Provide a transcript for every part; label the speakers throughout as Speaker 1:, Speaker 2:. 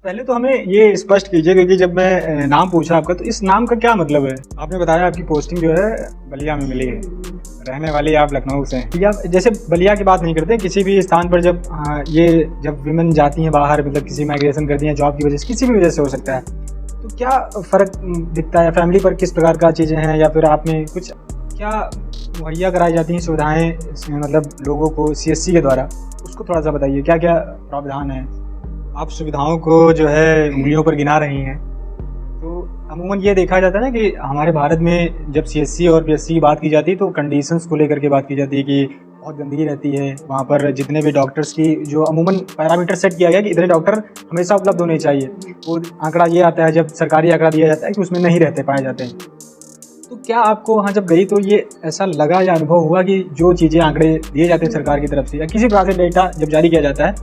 Speaker 1: पहले तो हमें ये स्पष्ट कीजिए, क्योंकि जब मैं नाम पूछा आपका तो इस नाम का क्या मतलब है। आपने बताया आपकी पोस्टिंग जो है बलिया में मिली है, रहने वाली आप लखनऊ से हैं। या जैसे बलिया की बात नहीं करते, किसी भी स्थान पर जब जब विमेन जाती हैं बाहर, मतलब किसी माइग्रेशन करती हैं जॉब की वजह से, किसी भी वजह से हो सकता है, तो क्या फ़र्क दिखता है फैमिली पर, किस प्रकार का चीज़ें हैं, या फिर आप में कुछ क्या मुहैया कराई जाती हैं सुविधाएँ इसमें, मतलब लोगों को CSC के द्वारा, उसको थोड़ा सा बताइए क्या क्या प्रावधान है। आप सुविधाओं को जो है उंगलियों पर गिना रही हैं, तो अमूमन ये देखा जाता है ना कि हमारे भारत में जब CSC और PSC की बात की जाती है तो कंडीशंस को लेकर के बात की जाती है कि बहुत गंदगी रहती है वहाँ पर। जितने भी डॉक्टर्स की जो अमूमन पैरामीटर सेट किया गया कि इतने डॉक्टर हमेशा उपलब्ध होने चाहिए, वो आंकड़ा ये आता है जब सरकारी आंकड़ा दिया जाता है कि उसमें नहीं रहते पाए जाते हैं। तो क्या आपको वहाँ जब गई तो ये ऐसा लगा या अनुभव हुआ कि जो चीज़ें आंकड़े दिए जाते हैं सरकार की तरफ से या किसी प्रकार से डेटा जब जारी किया जाता है,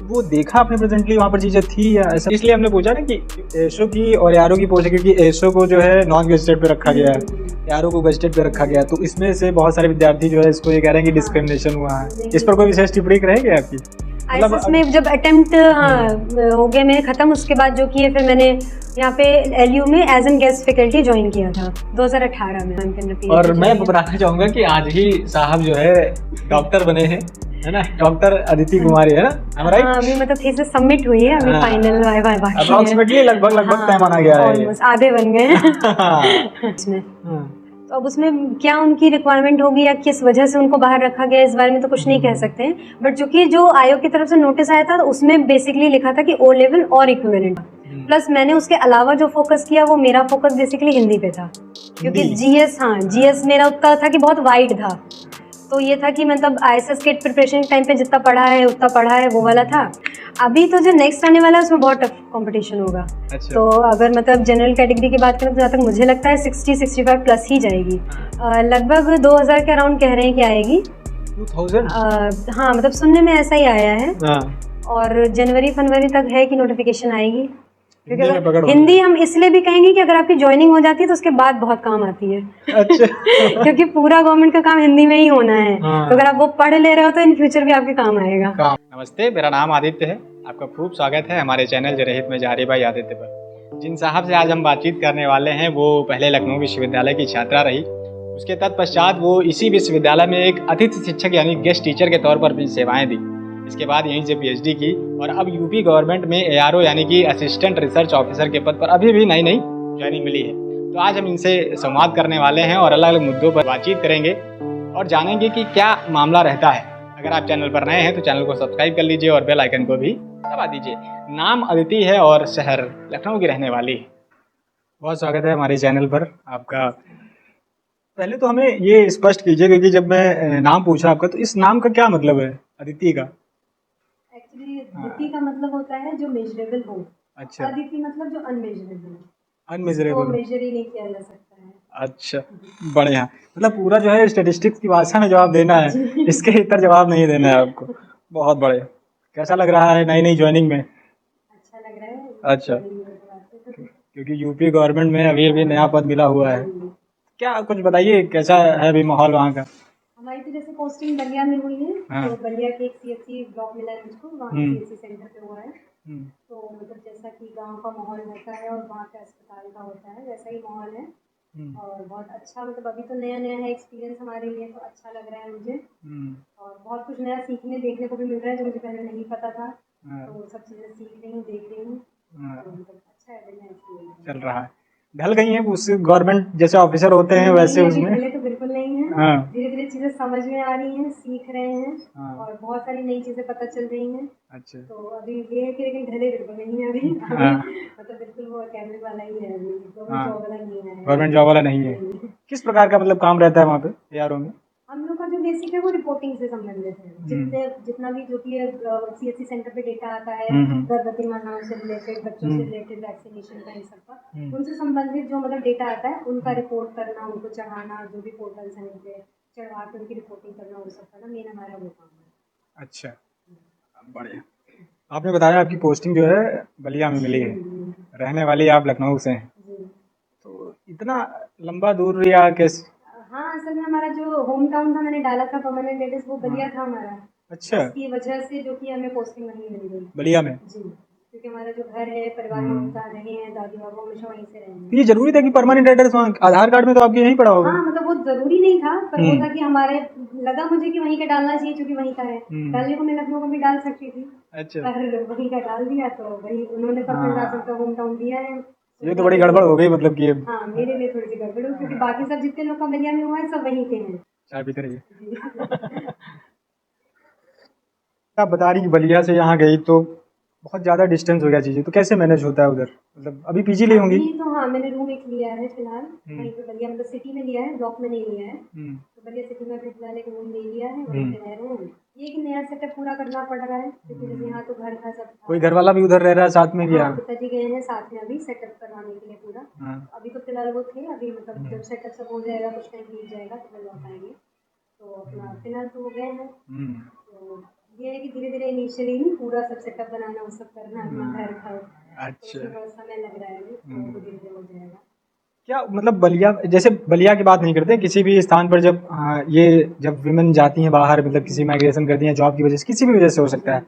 Speaker 1: वो देखा आपने प्रेजेंटली वहाँ पर चीज़ें थी या ऐसा? इसलिए हमने पूछा ना कि एसओ की और यारो की पोस्ट, क्योंकि एसओ को जो है नॉन गजेटेड पे रखा गया है, यारो को गजेटेड पे रखा गया है, तो इसमें से बहुत सारे विद्यार्थी जो है इसको ये कह रहे हैं कि डिस्क्रिमिनेशन हुआ है। इस पर कोई विशेष टिप्पणी रहेगी आपकी?
Speaker 2: मतलब में जब अटेम्प्ट हो गया मेरे खत्म, उसके बाद जो किए फिर मैंने यहाँ पे LU में as an guest faculty join किया था 2018 में।
Speaker 1: और मैं बताना चाहूँगा कि आज ही साहब जो है डॉक्टर बने हैं, है ना, डॉक्टर अदिति कुमारी, है ना, राइट?
Speaker 2: अभी मतलब थीसिस सबमिट हुई है, अभी फाइनल वाइवा बाकी है।
Speaker 1: अप्रॉक्सीमेटली लगभग तय माना गया है,
Speaker 2: ऑलमोस्ट आधे बन गए हैं इसमें। तो अब उसमें क्या उनकी रिक्वायरमेंट होगी या किस वजह से उनको बाहर रखा गया, इस बारे में तो कुछ नहीं कह सकते हैं। बट चूंकि जो आयोग की तरफ से नोटिस आया था तो उसमें बेसिकली लिखा था कि O लेवल और इक्विवेलेंट, प्लस मैंने उसके अलावा जो फोकस किया वो मेरा फोकस बेसिकली हिंदी पे था, क्योंकि GS मेरा उतना था कि बहुत वाइड था। तो ये था कि मतलब ISS के प्रिपरेशन टाइम पे जितना पढ़ा है उतना पढ़ा है, वो वाला था। अभी तो जो नेक्स्ट आने वाला है उसमें बहुत टफ कंपटीशन होगा। अच्छा। तो अगर मतलब जनरल कैटेगरी की बात करें तो जहाँ तक मुझे लगता है 60-65 प्लस ही जाएगी। लगभग 2000 के अराउंड कह रहे हैं कि आएगी।
Speaker 1: 2000?
Speaker 2: हाँ, मतलब सुनने में ऐसा ही आया है। और जनवरी-फरवरी तक है कि नोटिफिकेशन आएगी। क्योंकि हिंदी हम इसलिए भी कहेंगे कि अगर आपकी ज्वाइनिंग हो जाती है तो उसके बाद बहुत काम आती है। अच्छा। क्योंकि पूरा गवर्नमेंट का काम हिंदी में ही होना है। तो अगर आप वो पढ़ ले रहे हो तो इन फ्यूचर भी आपके काम आएगा।
Speaker 1: नमस्ते, मेरा नाम आदित्य है। आपका खूब स्वागत है हमारे चैनल जनहित में जारी भाई आदित्य पर। जिन साहब से आज हम बातचीत करने वाले हैं वो पहले लखनऊ विश्वविद्यालय की छात्रा रही, उसके तत्पश्चात वो इसी विश्वविद्यालय में एक अतिथि शिक्षक यानी गेस्ट टीचर के तौर पर अपनी सेवाएं दी। इसके बाद यहीं से PhD की और अब यूपी गवर्नमेंट में ARO यानी कि असिस्टेंट रिसर्च ऑफिसर के पद पर अभी भी नई ज्वाइनिंग मिली है। तो आज हम इनसे संवाद करने वाले हैं और अलग अलग मुद्दों पर बातचीत करेंगे और जानेंगे कि क्या मामला रहता है। अगर आप चैनल पर नए हैं तो चैनल को सब्सक्राइब कर लीजिए और बेल आइकन को भी दबा दीजिए। नाम अदिति है और शहर लखनऊ की रहने वाली है। बहुत स्वागत है हमारे चैनल पर आपका। पहले तो हमें ये स्पष्ट कीजिए, क्योंकि जब मैं नाम पूछा आपका तो इस नाम का क्या मतलब है अदिति का?
Speaker 2: एक्चुअली अदिति का मतलब होता है जो मेजरेबल हो।
Speaker 1: अच्छा।
Speaker 2: अदिति मतलब जो अनमेजरेबल,
Speaker 1: अनमेजरेबल,
Speaker 2: मेजर ही नहीं किया जा सकता है।
Speaker 1: अच्छा, बढ़िया। मतलब पूरा जो है स्टैटिस्टिक्स की भाषा में जवाब देना है, इसके इतर जवाब नहीं देना है आपको। बहुत बढ़िया। कैसा लग रहा है नई ज्वाइनिंग में? अच्छा
Speaker 2: लग रहा है।
Speaker 1: अच्छा, क्योंकि यूपी गवर्नमेंट में अभी नया पद मिला हुआ है। क्या कुछ बताइए, कैसा है अभी माहौल वहाँ का?
Speaker 2: हमारी तो जैसे पोस्टिंग बलिया में हुई है। हाँ। तो बलिया के एक CSC ब्लॉक मिला है मुझको, वहाँ CSC सेंटर पे हुआ है। तो मतलब जैसा कि गांव का माहौल होता है और वहाँ का अस्पताल का होता है वैसा ही माहौल है। और बहुत अच्छा, मतलब अभी तो नया है एक्सपीरियंस हमारे लिए, तो अच्छा लग रहा है मुझे। और बहुत कुछ नया सीखने देखने को भी मिल रहा है जो मुझे पहले नहीं पता था। तो वो सब चीज़ें सीख रही हूँ, देख रही हूँ। तो मतलब अच्छा है,
Speaker 1: चल रहा है। ढल गई हैं उस गवर्नमेंट जैसे ऑफिसर होते हैं वैसे उसमें?
Speaker 2: पहले तो बिल्कुल नहीं है। हाँ। धीरे धीरे चीजें समझ में आ रही हैं, सीख रहे हैं। हाँ। और बहुत सारी नई चीजें पता चल रही हैं। अच्छा। तो अभी ये है कि लेकिन ढले बिल्कुल नहीं है अभी। हाँ। मतलब बिल्कुल वो अकेडमी वाला ही है, अभी गवर्नमेंट जॉब वाला नहीं है।
Speaker 1: गवर्नमेंट जॉब वाला नहीं है। किस प्रकार का मतलब काम रहता है वहाँ पे ARO में?
Speaker 2: हम लोग का जो बेसिक है वो रिपोर्टिंग से संबंधित है। जितना भी जो कि CSC सेंटर पे डेटा आता है, गर्भवती महिलाओं से रिलेटेड, बच्चों से रिलेटेड, वैक्सीनेशन का, इन सब का, उनसे संबंधित जो मतलब डेटा आता है उनका रिपोर्ट करना, उनको चढ़ाना, जो भी पोर्टल्स हैं उनपे चढ़वा कर उनकी रिपोर्टिंग करना, वो सब करना मेन हमारा वो काम है।
Speaker 1: अच्छा, बढ़िया। आपने बताया आपकी पोस्टिंग जो है बलिया में मिली है, रहने वाली आप लखनऊ से हैं, तो इतना लंबा दूर या कैसे?
Speaker 2: हाँ, असल में हमारा जो होम टाउन था, मैंने डाला था परमानेंट एड्रेस, वो बलिया था हमारा। अच्छा। इसकी वजह से जो कि हमें पोस्टिंग नहीं मिल गई बलिया में जी। क्योंकि हमारा जो घर है परिवार में होता रहे हैं, दादी बाबा हमेशा वहीं से रहे हैं।
Speaker 1: तो ये जरूरी था कि परमानेंट एड्रेस वहाँ आधार कार्ड में तो आपके यहीं पड़ा होगा।
Speaker 2: हाँ मतलब वो जरूरी नहीं था, पर वो था कि हमारे लगा मुझे कि वहीं का डालना चाहिए क्योंकि वहीं का है। डालने को मैं लखनऊ को भी डाल सकती थी,
Speaker 1: अच्छा,
Speaker 2: पर वहीं का डाल दिया तो वही उन्होंने तो अपने हिसाब से होम टाउन दिया है।
Speaker 1: ये तो बड़ी गड़बड़ हो गई मतलब कि
Speaker 2: हाँ मेरे लिए थोड़ी सी गड़बड़ हुई क्योंकि बाकी सब जितने लोग का बलिया में हुआ है सब वहीं के हैं।
Speaker 1: चाय पीते रहिए। आप बता रही कि बलिया से यहाँ गई तो बहुत ज़्यादा डिस्टेंस हो गया चीज़ें, तो कैसे मैनेज होता है उधर? मतलब अभी पीजी ली होंगी?
Speaker 2: अभी तो हाँ मैंने रूम एक लिया है फिलहाल वहीं पे बलिया, मतलब सिटी में लिया है, ब्लॉक में नहीं लिया है। तो बलिया सिटी में अभी फिलहाल एक रूम ले लिया है, वहीं पे रह रहे हैं। ये कि नया सेटअप पूरा करना पड़ रहा है क्योंकि जैसे यहाँ तो घर था सब था।
Speaker 1: कोई घर वाला भी उधर रह रहा है साथ में क्या?
Speaker 2: हाँ पिताजी गए हैं साथ में अभी सेटअप करवाने के लिए पूरा। अभी तो फिलहाल वो थे, अभी मतलब जब सेटअप सब हो जाएगा कुछ टाइम बीत जाएगा तो फिर लौट आएंगे। तो अपना फिलहाल तो वो गए हैं। तो ये है कि धीरे धीरे इनिशियली नहीं पूरा सब सेटअप बनाना वो सब करना अपना घर का।
Speaker 1: अच्छा,
Speaker 2: तो थोड़ा समय लग रहा है अभी, तो धीरे धीरे हो जाएगा।
Speaker 1: क्या मतलब बलिया, जैसे बलिया की बात नहीं करते, किसी भी स्थान पर जब ये जब विमेन जाती हैं बाहर, मतलब किसी माइग्रेशन करती हैं जॉब की वजह से, किसी भी वजह से हो सकता है,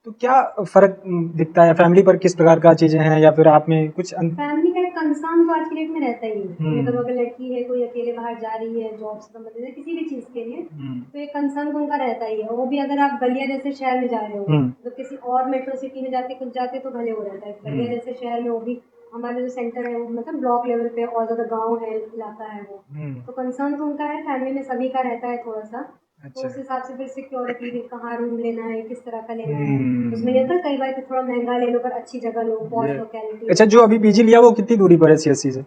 Speaker 1: तो क्या फर्क दिखता है? फैमिली पर किस प्रकार का चीजें हैं या फिर आप में कुछ
Speaker 2: फैमिली का एक कंसर्न तो आज की डेट में रहता ही है। मतलब अगर लड़की है कोई अकेले बाहर जा रही है जॉब से संबंधित है किसी भी चीज के लिए, तो एक कंसर्न तो उनका रहता ही है। वो भी अगर आप बलिया जैसे शहर में जा रहे हो तो किसी और मेट्रो सिटी में जाके कुछ जाते तो भले हो रहता है। बलिया जैसे शहर में वो भी हमारा जो सेंटर है वो मतलब ब्लॉक लेवल पे और ज्यादा गाँव है इलाका है वो, तो कंसर्न तो उनका है, फैमिली में सभी का रहता है थोड़ा सा। तो उस हिसाब से फिर सिक्योरिटी भी कहाँ रूम लेना है किस तरह का लेना है, उसमें ये था कई बार कि थोड़ा महंगा ले लो पर अच्छी जगह लो, पॉश लोकेलिटी।
Speaker 1: अच्छा, जो अभी पीजी लिया वो कितनी दूरी पर है सीएससी से?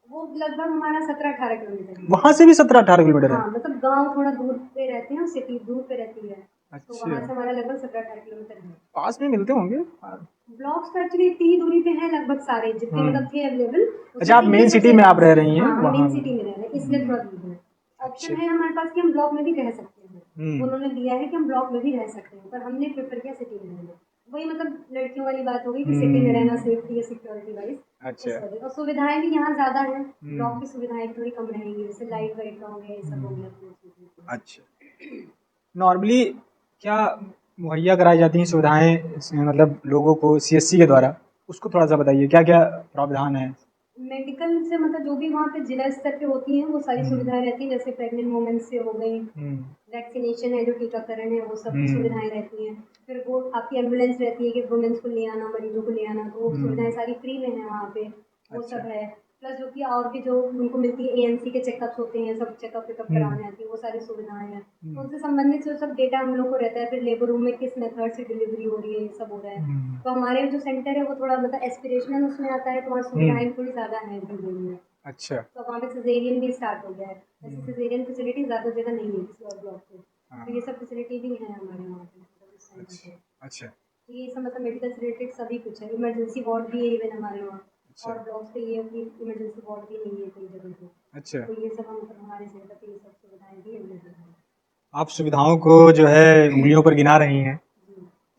Speaker 2: वो लगभग हमारा 17-18 किलोमीटर है।
Speaker 1: वहां से भी 17-18 किलोमीटर है?
Speaker 2: हाँ मतलब गांव थोड़ा दूर पे रहते हैं और सिटी दूर पे रहती है। तो
Speaker 1: अच्छा,
Speaker 2: वहाँ से हमारा लगभग 17-18 किलोमीटर है।
Speaker 1: पास में मिलते होंगे
Speaker 2: ब्लॉक्स तो एक्चुअली इतनी दूरी पे हैं लगभग सारे जितने मतलब थे अवेलेबल।
Speaker 1: अच्छा, आप मेन सिटी में आप रह रही हैं?
Speaker 2: हाँ मेन सिटी में रह रहे हैं इसलिए थोड़ा दूर है। ऑप्शन है हमारे पास कि हम ब्लॉक में भी रह सकते हैं, उन्होंने दिया है कि हम ब्लॉक में भी रह सकते हैं, पर हमने प्रेफर किया सिटी में रहना। वही मतलब लड़कियों वाली बात हो गई कि सिटी में रहना सेफ्टी है सिक्योरिटी वाइज।
Speaker 1: अच्छा,
Speaker 2: और सुविधाएं भी यहाँ ज्यादा है, ब्लॉक की सुविधाएं थोड़ी कम रहेंगी, जैसे लाइट वाइट का हो गया ये सब हो गया।
Speaker 1: अच्छा, नॉर्मली क्या मुहैया कराई जाती हैं सुविधाएं मतलब लोगों को सीएससी के द्वारा, उसको थोड़ा सा बताइए, क्या क्या प्रावधान है?
Speaker 2: मेडिकल से मतलब जो भी वहाँ पे जिला स्तर पे होती हैं वो सारी सुविधाएं रहती हैं, जैसे प्रेग्नेंट वुमेन से हो गई, वैक्सीनेशन है जो टीकाकरण है वो सब सुविधाएं रहती हैं। फिर वो आपकी एम्बुलेंस रहती है कि वुमेन्स को ले आना, मरीजों को ले आना, तो वो सुविधाएं सारी फ्री में है वहाँ पे, वो सब है। प्लस जो कि और भी जो उनको मिलती है एएनसी के चेकअप्स होते हैं, सब चेकअप वेकअप कराने आती है, वो सारी सुविधाएं हैं। तो उनसे संबंधित जो सब डेटा हम लोग को रहता है, फिर लेबर रूम में किस मेथड से डिलीवरी हो रही है ये सब हो रहा है। तो हमारे जो सेंटर है वो थोड़ा मतलब एस्पिरेशनल उसमें आता है, तो वहाँ सुविधाएं थोड़ी ज़्यादा है में।
Speaker 1: अच्छा,
Speaker 2: तो वहाँ पे सिजेरियन भी स्टार्ट हो गया है, जैसे सिजेरियन फैसिलिटी ज़्यादा जगह नहीं है किसी और ब्लॉक पे, तो ये सब फैसिलिटी भी है हमारे वहाँ पे।
Speaker 1: अच्छा,
Speaker 2: तो ये सब मतलब मेडिकल से रिलेटेड सभी कुछ है, इमरजेंसी वार्ड भी है इवन हमारे वहाँ। और ब्लॉक्स पे ये है कि इमरजेंसी वार्ड भी नहीं है कई जगह पे।
Speaker 1: अच्छा,
Speaker 2: तो ये सब हम मतलब हमारे सेंटर पे ये सब सुविधाएं भी अवेलेबल हैं।
Speaker 1: आप सुविधाओं को जो है उंगलियों पर गिना रही हैं,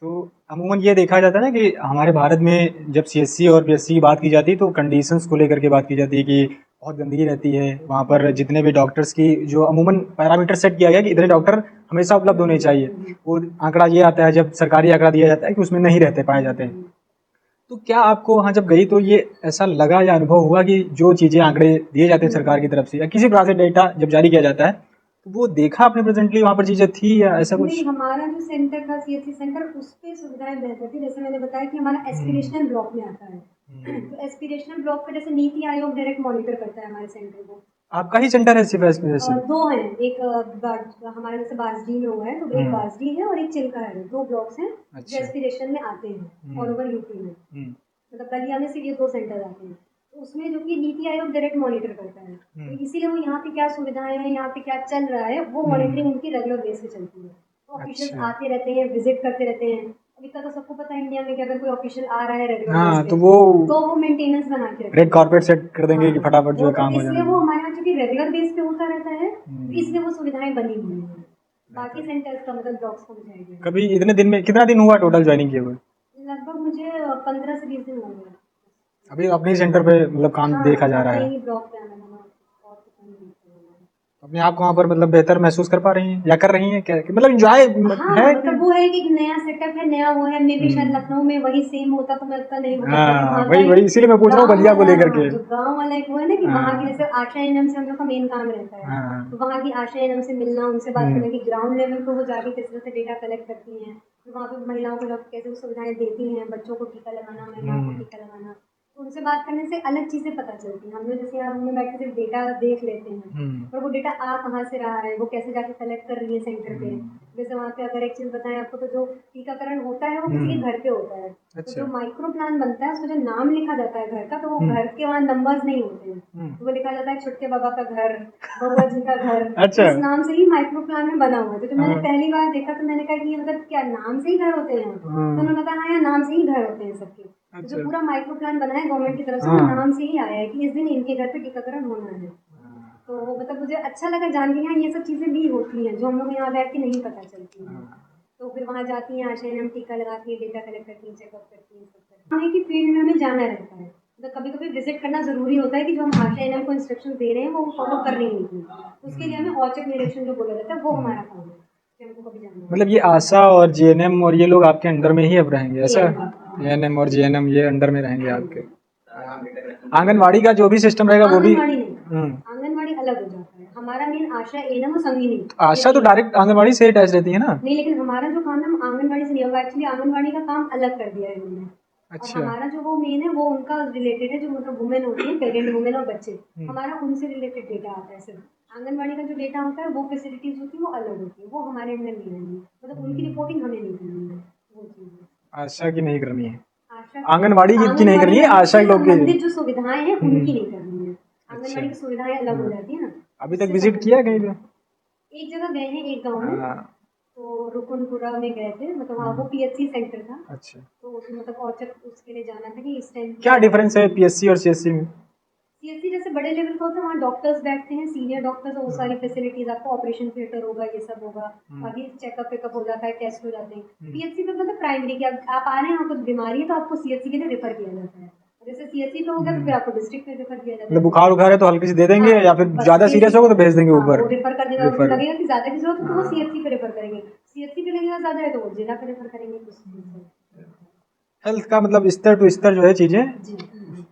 Speaker 1: तो अमूमन ये देखा जाता है ना कि हमारे भारत में जब सीएससी और पीएससी की बात की जाती है तो कंडीशंस को लेकर के बात की जाती है कि बहुत गंदगी रहती है वहाँ पर, जितने भी डॉक्टर्स की जो अमूमन पैरामीटर सेट किया गया कि इतने डॉक्टर हमेशा उपलब्ध होने चाहिए, वो आंकड़ा ये आता है जब सरकारी आंकड़ा दिया जाता है कि उसमें नहीं रहते पाए जाते हैं। तो क्या आपको वहाँ जब गई तो ये ऐसा लगा या अनुभव हुआ कि जो चीज़ें आंकड़े दिए जाते हैं सरकार की तरफ से या किसी प्रकार से डेटा जब जारी किया जाता है तो वो देखा आपने प्रेजेंटली वहाँ पर चीज़ें थी या ऐसा कुछ?
Speaker 2: नहीं, हमारा जो सेंटर था सीएससी सेंटर उस पे सुविधाएं बेहतर थी। जैसे मैंने बताया कि हमारा एस्पिरेशनल ब्लॉक में आता है, तो एस्पिरेशनल ब्लॉक पे जैसे नीति आयोग डायरेक्ट मॉनिटर करता है हमारे सेंटर को।
Speaker 1: आपका ही सेंटर है सिर्फ एस्पिरेशन?
Speaker 2: दो हैं, एक हमारे जैसे बाजडी में हुआ है तो एक बाजडी है और एक चिल्का है, दो ब्लॉक्स हैं जो एस्पिरेशन में आते हैं ऑल ओवर यूपी में। मतलब बलिया में सिर्फ ये दो सेंटर आते हैं, तो उसमें जो कि नीति आयोग डायरेक्ट मॉनिटर करता है, तो इसीलिए वो यहाँ पे क्या सुविधाएं हैं, यहाँ पे क्या चल रहा है, वो मॉनिटरिंग उनकी रेगुलर बेस पे चलती है। तो ऑफिशियल आते रहते हैं, विजिट करते रहते हैं। अभी तक तो सबको पता है इंडिया में कि अगर कोई ऑफिशियल आ रहा है रेगुलर बेस पे तो वो मेंटेनेंस बना के
Speaker 1: रेड कारपेट सेट कर देंगे कि फटाफट जो काम हो जाए।
Speaker 2: इसलिए वो हमारे यहाँ चूंकि रेगुलर बेस पे होता रहता है, इसलिए वो सुविधाएं बनी हुई है। बाकी सेंटर्स का मतलब ब्लॉक्स को बुझाएगी।
Speaker 1: कभी इतने दिन में कितना दिन हुआ टोटल ज्वाइनिंग किए हुए?
Speaker 2: लगभग मुझे 15 से 20 दिन हो गए।
Speaker 1: अभी अपने सेंटर पे मतलब काम देखा जा रहा है।
Speaker 2: ब्लॉक पे आना
Speaker 1: अपने आप को वहाँ पर मतलब बेहतर महसूस कर पा रही हैं या कर रही हैं क्या, मतलब एंजॉय
Speaker 2: हाँ,
Speaker 1: है?
Speaker 2: मतलब वो है कि एक नया सेटअप है, नया वो है, मे भी शायद लखनऊ में वही सेम होता तो मैं इतना नहीं बता पाती।
Speaker 1: हाँ,
Speaker 2: वहाँ का
Speaker 1: वही
Speaker 2: एक
Speaker 1: वही इसीलिए मैं पूछ रहा हूँ
Speaker 2: गाँव
Speaker 1: बलिया को
Speaker 2: वाला,
Speaker 1: लेकर
Speaker 2: हाँ,
Speaker 1: के।
Speaker 2: जो गाँव वाला एक वो है ना कि वहाँ की
Speaker 1: हाँ
Speaker 2: जैसे आशा एनएम से हम लोग का मेन काम रहता है,
Speaker 1: हाँ
Speaker 2: तो वहाँ की आशा एनएम से मिलना, उनसे बात करना कि ग्राउंड लेवल पे वो जाके किस तरह से डेटा कलेक्ट करती हैं, तो वहाँ पे महिलाओं को लोग कैसे सुविधाएं देती हैं, बच्चों को टीका लगाना, महिलाओं को टीका लगाना, तो उनसे बात करने से अलग चीज़ें पता चलती हैं। हम लोग जैसे यहाँ रूम में बैठ के सिर्फ डेटा देख लेते हैं, पर वो डेटा आ कहाँ से रहा है, वो कैसे जाके कलेक्ट कर रही है सेंटर पे। जैसे वहाँ पे अगर एक चीज़ बताएं आपको, तो जो टीकाकरण होता है वो किसी के घर पे होता है, तो जो माइक्रो प्लान बनता है उसमें जो नाम लिखा जाता है घर का, तो वो घर के वहाँ नंबर्स नहीं होते हैं, तो वो लिखा जाता है छुटके बाबा का घर, बउआ जी का घर,
Speaker 1: अच्छा।
Speaker 2: इस नाम से ही माइक्रो प्लान में बना हुआ है। तो जब मैंने पहली बार देखा तो मैंने कहा कि ये मतलब क्या नाम से ही घर होते हैं, तो उन्होंने कहा हाँ, यहाँ नाम से ही घर होते हैं सबके। तो जो पूरा माइक्रो प्लान बना है गवर्नमेंट की तरफ से, वो नाम से ही आया है कि इस दिन इनके घर पे टीकाकरण होना है। तो मतलब मुझे अच्छा लगा जान के यहाँ ये सब चीज़ें भी होती हैं जो हम लोग यहाँ बैठ के नहीं पता चलती हैं। तो फिर वहाँ जाती हैं आशा एनएम, टीका लगाती है, डेटा कलेक्ट करती हैं, चेकअप करती हैं, सब करती हैं। कि फील्ड में हमें जाना रहता है, तो कभी कभी विजिट करना जरूरी होता है कि जो हम आशा एनएम को इंस्ट्रक्शन दे रहे हैं वो फॉलो कर रही नहीं है, उसके लिए हमें औचक निरीक्षण जो बोला जाता है वो हमारा काम है कि हमको कभी जाना है।
Speaker 1: मतलब ये आशा और जीएनएम और ये लोग आपके अंडर में ही अब रहेंगे ऐसा? एएनएम और जीएनएम ये अंडर में रहेंगे आपके। आंगनवाड़ी का जो भी सिस्टम रहेगा वो भी?
Speaker 2: आंगनवाड़ी नहीं, आंगनवाड़ी अलग हो जाता है। हमारा मेन आशा एनएम और संगीनी।
Speaker 1: आशा तो डायरेक्ट आंगनवाड़ी से अटैच रहती है ना?
Speaker 2: नहीं, लेकिन हमारा जो काम है हम आंगनवाड़ी से नहीं होगा, एक्चुअली आंगनवाड़ी का काम अलग कर दिया है इन्होंने।
Speaker 1: अच्छा।
Speaker 2: और हमारा जो वो मेन है वो उनका रिलेटेड है, जो मतलब वुमेन होती है, प्रेग्नेंट वुमेन और बच्चे, हमारा उनसे रिलेटेड डेटा आता है सिर्फ। आंगनवाड़ी का जो डेटा होता है वो फैसिलिटीज होती है वो अलग होती है, वो हमारे अंदर नहीं रहेंगी, मतलब उनकी रिपोर्टिंग हमें नहीं करनी है, वो चीज़
Speaker 1: आशा की नहीं करनी है,
Speaker 2: आशा
Speaker 1: आंगनवाड़ी की नहीं करनी है, आशा के लोग की।
Speaker 2: संबंधित जो सुविधाएं हैं उनकी नहीं करनी है, आंगनवाड़ी की सुविधाएं अलग हो जाती है ना।
Speaker 1: अभी तक विजिट किया कहीं पे?
Speaker 2: एक जगह गए हैं, एक गाँव में, तो रुकुनपुरा में गए थे, मतलब वहाँ वो पीएचसी सेंटर था। अच्छा। तो उसमें मतलब औचक उसके लिए जाना था कि इस टाइम
Speaker 1: क्या डिफरेंस है पीएचसी और सीएचसी में?
Speaker 2: सीएचसी जैसे बड़े लेवल का होता है, वहाँ डॉक्टर्स बैठते हैं, सीनियर डॉक्टर्स, वो सारी फैसिलिटीज, आपको ऑपरेशन थिएटर होगा, ये सब होगा, बाकी चेकअप वेकअप हो जाता है, टेस्ट हो जाते हैं। पीएचसी पे मतलब प्राइमरी की आप आ रहे हैं, कुछ बीमारी है तो आपको सीएचसी के लिए रेफर किया जाता है, जैसे सीएचसी पे होगा तो फिर आपको डिस्ट्रिक्ट में रेफर किया जाता है।
Speaker 1: मतलब बुखार उखार है तो हल्की सी दे देंगे, या फिर ज्यादा सीरियस होगा तो भेज देंगे ऊपर,
Speaker 2: वो रेफर कर देगा, उनको लगेगा कि ज्यादा की जरूरत है तो वो सीएचसी पे रेफर करेंगे, सीएचसी पे लगेगा ज्यादा है तो वो जिला पे रेफर करेंगे।
Speaker 1: हेल्थ का मतलब स्तर टू स्तर जो है चीजें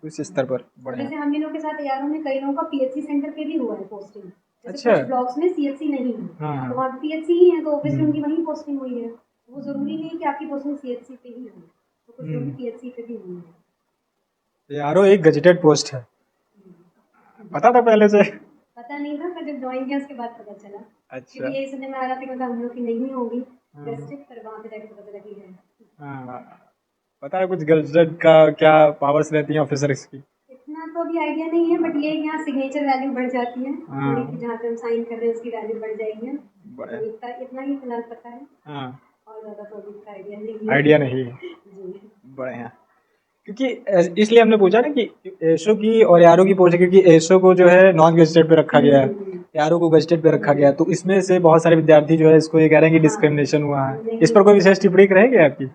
Speaker 1: उस स्तर पर बढ़े।
Speaker 2: जैसे हम लोग के साथ एआरओ में कई लोगों का पीएचसी सेंटर पे भी हुआ है पोस्टिंग, जैसे कुछ ब्लॉक्स में सीएचसी नहीं है, तो वहाँ पीएचसी ही है, तो ऑब्वियसली उनकी वहीं पोस्टिंग हुई है। वो जरूरी नहीं है कि आपकी पोस्टिंग सीएचसी पे ही हो, तो कुछ लोग पीएचसी पे भी हुई है।
Speaker 1: एआरओ एक गजेटेड पोस्ट है, पता था पहले से?
Speaker 2: पता नहीं था, पर जब ज्वाइन किया उसके बाद पता चला।
Speaker 1: अच्छा।
Speaker 2: क्योंकि यही सुनने में आ रहा था कि मतलब हम लोग की नहीं होगी डिस्ट्रिक्ट, पर वहाँ पे जाके पता चला कि है।
Speaker 1: पता है कुछ गजेट का क्या पावर्स रहती हैं ऑफिसर्स की?
Speaker 2: इतना तो अभी आइडिया नहीं है, बट ये यहाँ सिग्नेचर वैल्यू बढ़ जाती है, जहाँ पे हम साइन कर रहे हैं उसकी वैल्यू बढ़ जाएगी, तो इतना ही फिलहाल पता है। और ज़्यादा तो अभी
Speaker 1: आइडिया नहीं है। बढ़िया, क्योंकि इसलिए हमने पूछा ना कि एसओ की और एआरओ की पोस्ट है, क्योंकि एसओ को जो है नॉन गजेटेड पे रखा गया है, एआरओ को गजेटेड पे रखा गया है, तो इसमें से बहुत सारे विद्यार्थी जो है इसको ये कह रहे हैं कि डिस्क्रिमिनेशन हुआ है। इस पर कोई विशेष टिप्पणी रहेगी आपकी?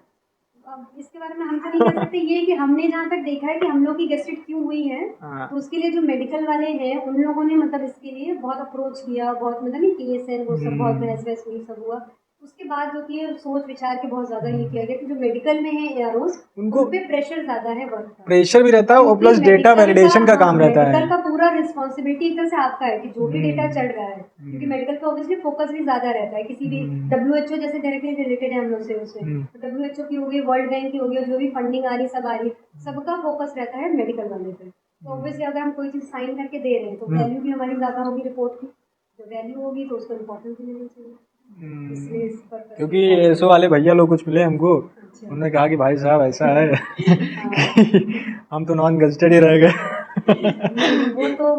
Speaker 2: इसके बारे में हम तो नहीं कह सकते, ये कि हमने जहाँ तक देखा है कि हम लोग की गेस्टेड क्यों हुई है, तो उसके लिए जो मेडिकल वाले हैं उन लोगों ने मतलब इसके लिए बहुत अप्रोच किया, बहुत मतलब नहीं केस है वो सब, बहुत बहस वहस हुई, सब हुआ। उसके बाद जो कि सोच विचार के बहुत ज्यादा ये किया गया कि जो मेडिकल में है एआरओज उनको पे प्रेशर ज्यादा है, वर्क का
Speaker 1: प्रेशर भी रहता है और प्लस डेटा वैलिडेशन का काम रहता है।
Speaker 2: मेडिकल का पूरा रिस्पॉन्सिबिलिटी एक तरह से आपका है कि जो भी डेटा चल रहा है, क्योंकि मेडिकल का ऑब्वियसली फोकस भी ज्यादा रहता है, किसी भी WHO जैसे डायरेक्टली रिलेटेड है हम लोग से, उसमें WHO की होगी, वर्ल्ड बैंक की होगी, जो भी फंडिंग आ रही सब आ रही, सबका फोकस रहता है मेडिकल वाले पे। तो ऑब्वियसली अगर हम कोई चीज साइन करके दे रहे हैं तो वैल्यू भी हमारी ज्यादा होगी रिपोर्ट की, जो वैल्यू होगी तो उसको इम्पोर्टेंस भी मिलनी चाहिए।
Speaker 1: क्योंकि एसओ वाले भैया लोग कुछ मिले हमको, उन्होंने कहा कि भाई साहब ऐसा है हम तो नॉन गजेटेड ही रह गए।
Speaker 2: वो तो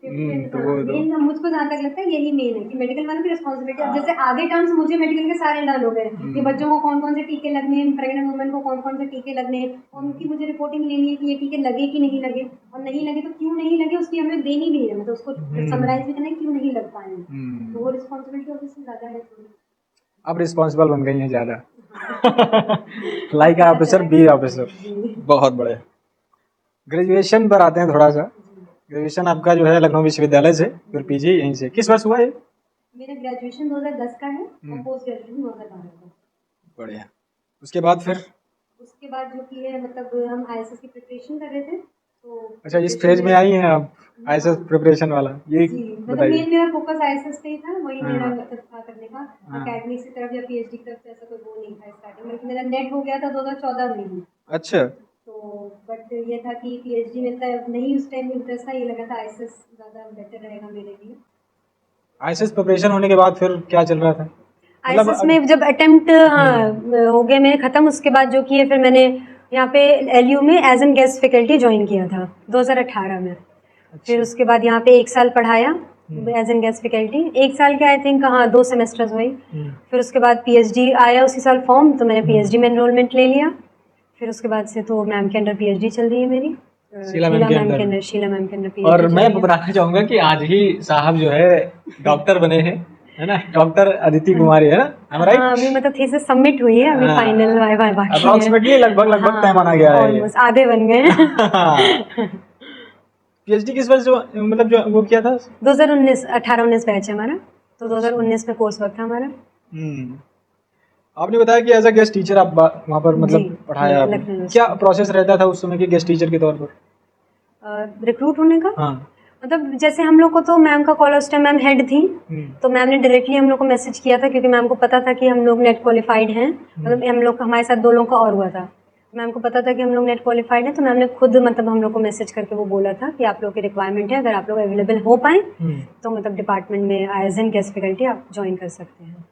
Speaker 2: मेन मुझको जहाँ तक लगता है यही मेन है कि मेडिकल वालों की रिस्पॉन्सिबिलिटी। अब जैसे आगे टर्म्स मुझे मेडिकल के सारे लर्न हो गए कि बच्चों को कौन कौन से टीके लगने हैं, प्रेग्नेंट वुमेन को कौन कौन से टीके लगने हैं, और उनकी मुझे रिपोर्टिंग लेनी है कि ये टीके लगे कि नहीं लगे, और नहीं लगे तो क्यों नहीं लगे, उसकी हमें देनी भी है, मतलब उसको समराइज भी करना है क्यों नहीं लग पाए, तो वो रिस्पॉन्सिबिलिटी ऑब्वियसली ज़्यादा है थोड़ी।
Speaker 1: अब रिस्पॉन्सिबल बन गई हैं ज़्यादा, लाइक ऑफिसर बी ऑफिसर, बहुत बड़े। ग्रेजुएशन पर आते हैं थोड़ा सा, ग्रेजुएशन आपका जो है लखनऊ विश्वविद्यालय से, फिर पीजी यहीं से। किस वर्ष हुआ है?
Speaker 2: मेरा ग्रेजुएशन 2010 का है और पोस्ट ग्रेजुएशन 2012 का।
Speaker 1: बढ़िया। उसके बाद फिर
Speaker 2: उसके बाद जो कि है मतलब हम आईएसएस की प्रिपरेशन कर रहे थे तो
Speaker 1: अच्छा इस फेज में आई हैं आप आईएसएस प्रिपरेशन वाला, ये
Speaker 2: जी मतलब
Speaker 1: बताइए।
Speaker 2: मेन मेरा फोकस आईएसएस पे ही था, वही
Speaker 1: हाँ।
Speaker 2: मेरा मतलब था करने का। एकेडमिक्स की तरफ या पीएचडी की तरफ से ऐसा कोई वो नहीं था स्टार्टिंग में, मेरा नेट हो गया था 2014 में ही।
Speaker 1: अच्छा
Speaker 2: तो बट ये था कि पीएचडी में इतना नहीं उस टाइम इंटरेस्ट था, ये लगा था आईएसएस ज़्यादा बेटर रहेगा मेरे लिए।
Speaker 1: आईएसएस प्रिपरेशन होने के बाद फिर क्या चल रहा था?
Speaker 2: आईएसएस में जब अटेम्प्ट हो गए मेरे खत्म, उसके बाद जो किए फिर मैंने यहाँ पे एलयू में as an guest faculty join किया था 2018 में। फिर उसके बाद यहाँ पे 1 साल पढ़ाया एज एन गेस्ट फैकल्टी, 1 साल के आई थिंक हाँ 2 सेमेस्टर्स हुई। फिर उसके बाद पीएचडी आया उसी साल फॉर्म, तो मैंने पीएचडी में एनरोलमेंट ले लिया। फिर उसके बाद से तो मैम के अंडर पीएचडी चल रही है मेरी, शीला मैम के अंडर PhD।
Speaker 1: और मैं बताना चाहूंगा कि आज ही साहब जो है डॉक्टर बने हैं, है ना, डॉक्टर अदिति कुमारी, है ना, राइट?
Speaker 2: हाँ, अभी मतलब थीसिस सबमिट हुई है, अभी फाइनल वाइवा बाकी है।
Speaker 1: अप्रॉक्सीमेटली लगभग तय माना गया है,
Speaker 2: ऑलमोस्ट आधे बन गए।
Speaker 1: पीएचडी किस वर्ष मतलब जो वो किया था?
Speaker 2: 2019 18-19 बैच है हमारा, तो 2019 में कोर्स वर्क था हमारा।
Speaker 1: आपने बताया कि एज अ गेस्ट टीचर आप वहाँ पर मतलब पढ़ाया आपने। क्या प्रोसेस रहता था उस समय के गेस्ट टीचर के तौर पर?
Speaker 2: रिक्रूट होने का?
Speaker 1: हाँ।
Speaker 2: मतलब जैसे हम लोग को तो मैम का कॉल, उस टाइम मैम हेड थी, तो मैम ने डायरेक्टली हम लोग को मैसेज किया था क्योंकि मैम को पता था कि हम लोग नेट क्वालिफाइड हैं। मतलब हम लोग हमारे साथ 2 लोगों का और हुआ था, मैम को पता था कि हम लोग नेट क्वालिफाइड हैं, तो मैम ने खुद मतलब हम लोग को मैसेज करके वो बोला था कि आप लोग की रिक्वायरमेंट है, अगर आप लोग अवेलेबल हो पाए तो मतलब डिपार्टमेंट में एज एन गेस्ट फैकल्टी आप ज्वाइन कर सकते हैं।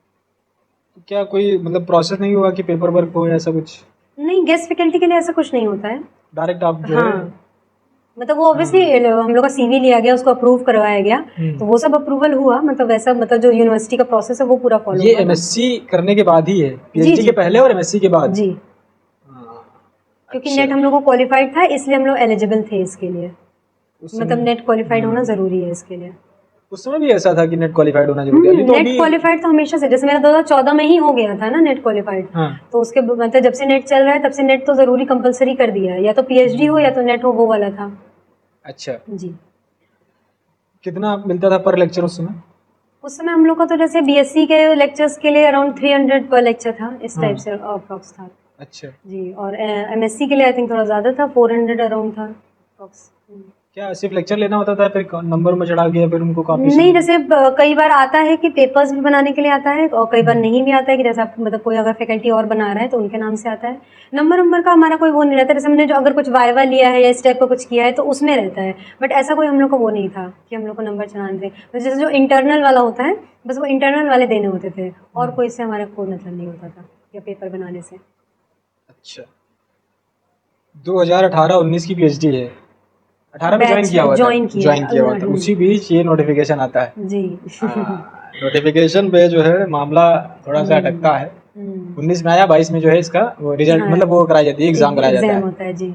Speaker 1: क्या कोई मतलब प्रोसेस नहीं हुआ कि पेपर वर्क हो ऐसा कुछ?
Speaker 2: नहीं, गेस्ट फैकल्टी के लिए ऐसा कुछ नहीं होता है,
Speaker 1: डायरेक्ट आप जो है
Speaker 2: मतलब वो ऑब्वियसली हम लोग का सीवी लिया गया, उसको अप्रूव करवाया गया, तो वो सब अप्रूवल हुआ। मतलब वैसा मतलब जो यूनिवर्सिटी का प्रोसेस है वो पूरा फॉलो।
Speaker 1: ये एमएससी करने के बाद ही है, पीएचडी के पहले और एमएससी के बाद?
Speaker 2: जी, क्योंकि नेट हम लोग को क्वालिफाइड था इसलिए हम लोग एलिजिबल थे इसके लिए। मतलब नेट क्वालिफाइड होना जरूरी है इसके लिए।
Speaker 1: उस समय भी ऐसा था कि नेट क्वालिफाइड होना जरूरी है?
Speaker 2: नेट क्वालिफाइड तो हमेशा से, जैसे मेरा 2014 में ही हो गया था ना नेट क्वालिफाइड। तो उसके मतलब जब से नेट चल रहा है तब से नेट तो जरूरी कंपलसरी कर दिया है, या तो पीएचडी हो या तो नेट हो, वो वाला था।
Speaker 1: अच्छा
Speaker 2: जी।
Speaker 1: कितना मिलता था पर लेक्चर उस समय?
Speaker 2: उस समय हम लोग का तो जैसे बीएससी के लेक्चर्स के लिए अराउंड 300 पर लेक्चर था, इस टाइप से अप्रॉक्स था।
Speaker 1: अच्छा
Speaker 2: जी, और एमएससी के लिए आई थिंक थोड़ा ज्यादा था, 400 अराउंड था अप्रॉक्स।
Speaker 1: क्या सिर्फ लेक्चर लेना होता था फिर नंबर में चढ़ा के फिर उनको कॉपी?
Speaker 2: नहीं, जैसे कई बार आता है कि पेपर्स भी बनाने के लिए आता है, और कई बार नहीं भी आता है कि जैसे आप मतलब कोई अगर फैकल्टी और बना रहा है तो उनके नाम से आता है। नंबर का हमारा कोई वो नहीं रहता, जैसे हमने जो अगर कुछ वाइवा लिया है या इस टाइप का कुछ किया है तो उसमें रहता है, बट ऐसा कोई हम लोग को वो नहीं था कि हम लोग को नंबर चढ़ाने थे। तो जैसे जो इंटरनल वाला होता है बस वो इंटरनल वाले देने होते थे, और कोई इससे हमारा कोई मतलब नहीं होता था या पेपर बनाने से।
Speaker 1: अच्छा, 2018-19 की पीएचडी है, 18 में ज्वाइन किया हुआ था, उसी बीच ये नोटिफिकेशन आता है
Speaker 2: जी।
Speaker 1: नोटिफिकेशन पे जो है मामला थोड़ा सा अटकता है। 19 में आया, 22 में जो है इसका वो रिजल्ट मतलब वो कराई जाती है, एग्जाम कराया जाता है
Speaker 2: जी।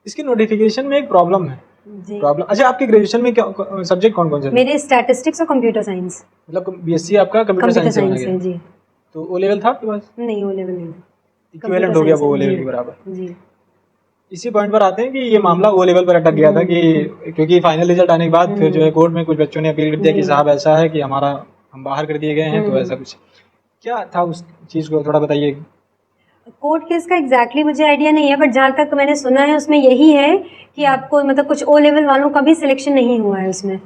Speaker 1: इसकी नोटिफिकेशन में एक प्रॉब्लम है प्रॉब्लम। अच्छा, आपके ग्रेजुएशन में क्या सब्जेक्ट कौन कौन से?
Speaker 2: मेरे स्टैटिस्टिक्स और कंप्यूटर साइंस।
Speaker 1: मतलब बीएससी आपका कंप्यूटर साइंस है जी। तो ओ लेवल था आपके पास?
Speaker 2: नहीं, ओ लेवल नहीं,
Speaker 1: इक्विवेलेंट हो गया वो ओ लेवल के बराबर
Speaker 2: जी।
Speaker 1: इसी पॉइंट पर आते हैं कि ये मामला ओ लेवल पर अटक गया था कि क्योंकि फाइनल रिजल्ट आने के बाद फिर जो है कोर्ट में कुछ बच्चों ने अपील कर दिया कि साहब ऐसा है कि हम बाहर कर दिए गए हैं, तो ऐसा कुछ क्या था उस चीज को थोड़ा बताइए।
Speaker 2: कोर्ट केस का एग्जैक्टली मुझे आइडिया नहीं है, बट जहाँ तक मैंने सुना है उसमें यही है कि आपको मतलब कुछ ओ लेवल वालों का भी सिलेक्शन नहीं हुआ है उसमें।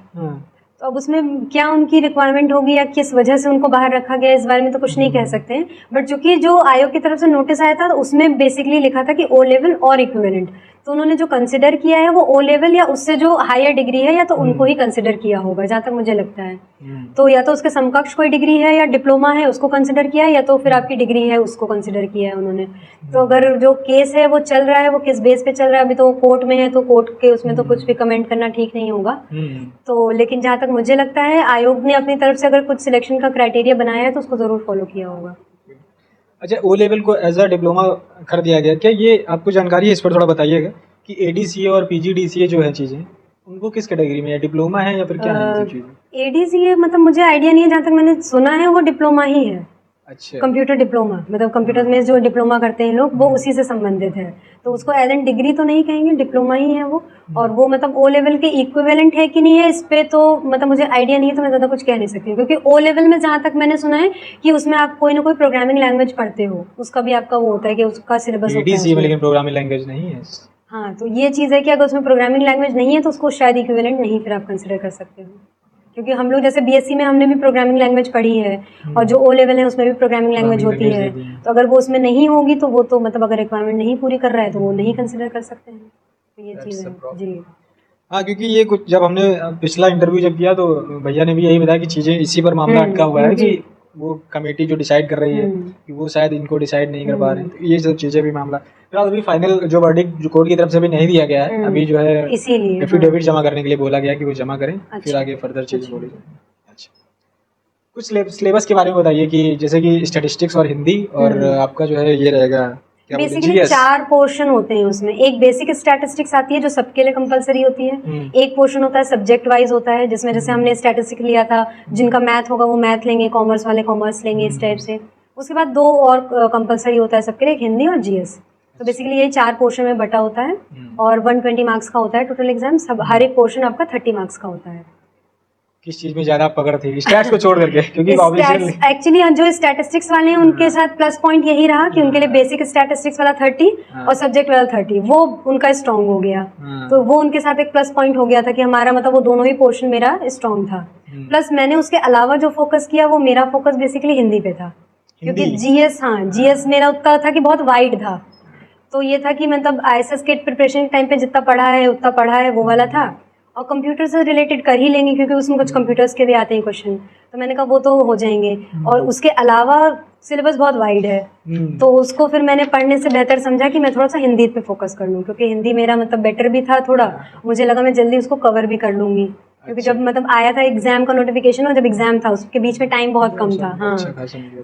Speaker 2: तो अब उसमें क्या उनकी रिक्वायरमेंट होगी या किस वजह से उनको बाहर रखा गया, इस बारे में तो कुछ नहीं कह सकते हैं। बट चूंकि जो आयोग की तरफ से नोटिस आया था तो उसमें बेसिकली लिखा था कि ओ लेवल और इक्विवेलेंट, तो उन्होंने जो कंसिडर किया है वो ओ लेवल या उससे जो हायर डिग्री है या तो उनको ही कंसिडर किया होगा, जहाँ तक मुझे लगता है। तो या तो उसके समकक्ष कोई डिग्री है या डिप्लोमा है उसको कंसिडर किया है, या तो फिर आपकी डिग्री है उसको कंसिडर किया है उन्होंने। तो अगर जो केस है वो चल रहा है, वो किस बेस पे चल रहा है, अभी तो कोर्ट में है, तो कोर्ट के उसमें तो कुछ भी कमेंट करना ठीक नहीं होगा। तो लेकिन जहाँ तक मुझे लगता है आयोग ने अपनी तरफ से अगर कुछ सिलेक्शन का क्राइटेरिया बनाया है तो उसको जरूर फॉलो किया होगा।
Speaker 1: अच्छा, ओ लेवल को एज अ डिप्लोमा कर दिया गया, क्या ये आपको जानकारी है? इस पर थोड़ा बताइएगा कि एडीसीए और पीजीडीसीए जो है चीजें, उनको किस कैटेगरी में है? डिप्लोमा है या फिर क्या है ये चीजें?
Speaker 2: एडीसीए मतलब मुझे आइडिया नहीं है, जहाँ तक मैंने सुना है वो डिप्लोमा ही है।
Speaker 1: अच्छा।
Speaker 2: कंप्यूटर डिप्लोमा, मतलब कंप्यूटर में जो डिप्लोमा करते हैं लोग वो उसी से संबंधित है, तो उसको एज एन डिग्री तो नहीं कहेंगे, डिप्लोमा ही है वो। और वो मतलब ओ लेवल के इक्विवेलेंट है कि नहीं है इस पे तो मतलब मुझे आइडिया नहीं है, तो मैं ज़्यादा कुछ कह नहीं सकती हूँ, क्योंकि ओ लेवल में जहाँ तक मैंने सुना है कि उसमें आप कोई ना कोई प्रोग्रामिंग लैंग्वेज पढ़ते हो, उसका भी आपका वो होता है कि उसका सिलेबस होता है
Speaker 1: ADC में,
Speaker 2: उसमें।
Speaker 1: लेकिन प्रोग्रामिंग लैंग्वेज नहीं है।
Speaker 2: हाँ, तो ये चीज़ है कि अगर उसमें प्रोग्रामिंग लैंग्वेज नहीं है तो उसको शायद इक्विवेलेंट नहीं फिर आप कंसिडर कर सकते हो, क्योंकि हम लोग जैसे बीएससी में हमने भी प्रोग्रामिंग लैंग्वेज पढ़ी है, और जो ओ लेवल है उसमें भी प्रोग्रामिंग लैंग्वेज होती है, तो अगर वो उसमें नहीं होगी तो वो तो मतलब अगर रिक्वायरमेंट नहीं पूरी कर रहा है तो वो नहीं कंसिडर कर सकते हैं, तो ये चीज़ है जी।
Speaker 1: हाँ, क्योंकि ये कुछ जब हमने पिछला इंटरव्यू जब किया तो भैया ने भी यही बताया कि चीज़ें इसी पर मामला अटका हुआ है कि वो कमेटी जो डिसाइड कर रही है कि वो शायद इनको डिसाइड नहीं कर पा रहे हैं, तो ये सब चीज़ें भी मामला फिलहाल अभी फाइनल जो वर्डिक्ट जो कोर्ट की तरफ से भी नहीं दिया गया है, अभी जो है
Speaker 2: इसीलिए
Speaker 1: एफिडेविट जमा करने के लिए बोला गया कि वो जमा करें, फिर आगे फर्दर चीज़ बोली जाए। अच्छा, कुछ सिलेबस के बारे में बताइए कि जैसे कि स्टैटिस्टिक्स और हिंदी और आपका जो है ये रहेगा
Speaker 2: बेसिकली 4 पोर्शन होते हैं उसमें। एक बेसिक स्टैटिस्टिक्स आती है जो सबके लिए कंपलसरी होती है, एक पोर्शन होता है सब्जेक्ट वाइज होता है, जिसमें जैसे हमने स्टैटिस्टिक्स लिया था, जिनका मैथ होगा वो मैथ लेंगे, कॉमर्स वाले कॉमर्स लेंगे, इस टाइप से। उसके बाद 2 और कंपलसरी होता है सबके लिए, एक हिंदी और जीएस। तो बेसिकली ये 4 पोर्शन में बटा होता है और 120 मार्क्स का होता है टोटल एग्जाम। सब हर एक पोर्शन आपका 30 मार्क्स का होता है।
Speaker 1: किस चीज में ज्यादा पकड़ थी स्टैट्स को छोड़ करके? क्योंकि
Speaker 2: एक्चुअली जो स्टैटिस्टिक्स वाले हैं उनके साथ प्लस पॉइंट यही रहा कि उनके लिए बेसिक स्टैटिस्टिक्स वाला 30 और सब्जेक्ट वाला 30 वो उनका स्ट्रांग हो गया, तो वो उनके साथ एक प्लस पॉइंट हो गया था कि हमारा मतलब वो दोनों ही पोर्शन मेरा स्ट्रांग था। प्लस मैंने उसके अलावा जो फोकस किया वो मेरा फोकस बेसिकली हिंदी पे था, क्योंकि जीएस जीएस मेरा उतना था कि बहुत वाइड था, तो ये था कि मतलब IAS के प्रिपरेशन के टाइम पे जितना पढ़ा है उतना पढ़ा है वो वाला था, और कंप्यूटर से रिलेटेड कर ही लेंगे क्योंकि उसमें कुछ कंप्यूटर्स के भी आते हैं क्वेश्चन, तो मैंने कहा वो तो हो जाएंगे। और उसके अलावा सिलेबस बहुत वाइड है, तो उसको फिर मैंने पढ़ने से बेहतर समझा कि मैं थोड़ा सा हिंदी पे फोकस कर लूँ, क्योंकि हिंदी मेरा मतलब बेटर भी था थोड़ा, मुझे लगा मैं जल्दी उसको कवर भी कर लूँगी, क्योंकि जब मतलब आया था एग्जाम का नोटिफिकेशन और जब एग्जाम था उसके बीच में टाइम बहुत कम था। हाँ,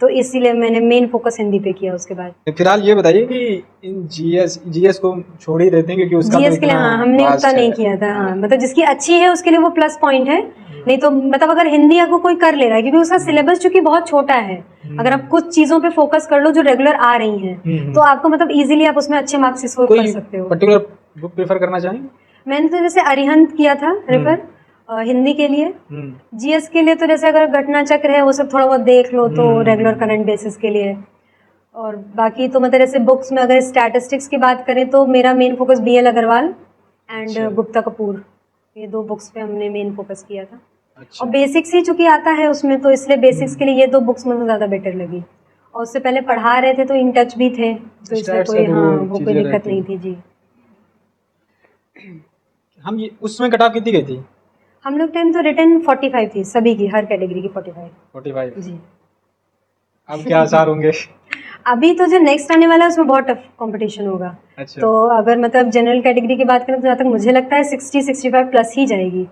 Speaker 2: तो इसीलिए मैंने मेन फोकस हिंदी पे किया उसके बाद।
Speaker 1: फिलहाल ये बताइए कि इन जीएस को छोड़ ही देते हैं क्योंकि उसका
Speaker 2: जीएस के लिए हाँ हमने उतना नहीं किया था। हाँ, मतलब जिसकी अच्छी है उसके लिए वो प्लस पॉइंट है, नहीं तो मतलब अगर हिंदी आपको कोई कर ले रहा है क्योंकि उसका सिलेबस चूंकि बहुत छोटा है, अगर आप कुछ चीजों पे फोकस कर लो जो रेगुलर आ रही हैं तो आपको मतलब इजीली आप उसमें अच्छे मार्क्स स्कोर कर सकते हो।
Speaker 1: पर्टिकुलर बुक प्रेफर करना चाहेंगे?
Speaker 2: मैंने तो जैसे अरिहंत किया था रेफर हिंदी के लिए। जीएस के लिए तो जैसे अगर घटना चक्र है वो सब थोड़ा बहुत देख लो तो रेगुलर करंट बेसिस के लिए, और बाकी तो मतलब जैसे बुक्स में अगर स्टैटिस्टिक्स की बात करें तो मेरा main focus BL Agarwal and Gupta Kapoor, ये 2 बुक्स पे हमने मेन फोकस किया था। और बेसिक्स ही चूंकि आता है उसमें तो इसलिए बेसिक्स के लिए ये 2 बुक्स मुझे ज़्यादा बेटर लगी, और उससे पहले पढ़ा रहे थे तो इन टच भी थे, तो इसलिए कोई वो कोई दिक्कत नहीं थी जी।
Speaker 1: हम ये उसमें कट ऑफ कितनी गई थी?
Speaker 2: हम लोग टाइम तो रिटर्न 45 थी सभी की, हर कैटेगरी की 45 जी।
Speaker 1: अब क्या आसार होंगे?
Speaker 2: अभी तो जो नेक्स्ट आने वाला है उसमें बहुत टफ कंपटीशन होगा। अच्छा। तो अगर मतलब जनरल कैटेगरी की बात करें तो जहाँ तक मुझे लगता है 60-65 प्लस ही जाएगी,